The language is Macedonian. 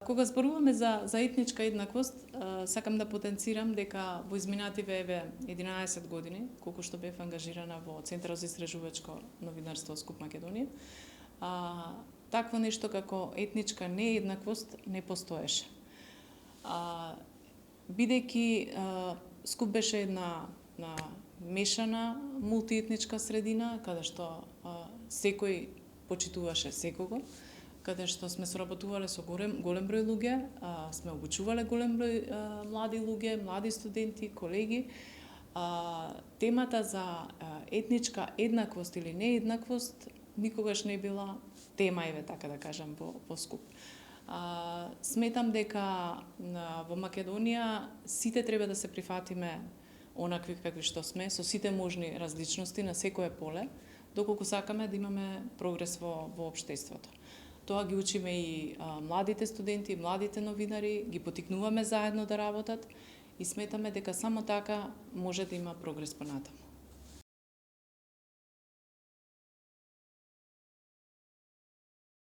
Кога зборуваме за етничка еднаквост, сакам да потенцирам дека во изминативе 11 години, колку што бев ангажирана во Центарот за истражувачко новинарство СКУП Македонија, такво нешто како етничка нееднаквост не постоеше. Бидејќи СКУП беше една мешана мултиетничка средина, каде што секој почитуваше секого, каде што сме соработувале со голем број луѓе, сме обучувале голем број млади луѓе, млади студенти, колеги. Темата за етничка еднаквост или нееднаквост никогаш не била тема, така да кажам, во СКУП. Сметам дека во Македонија сите треба да се прифатиме онакви какви што сме, со сите можни различности на секое поле, доколку сакаме да имаме прогрес во општеството. Тоа ги учиме и младите студенти, младите новинари, ги потикнуваме заедно да работат и сметаме дека само така може да има прогрес понатаму.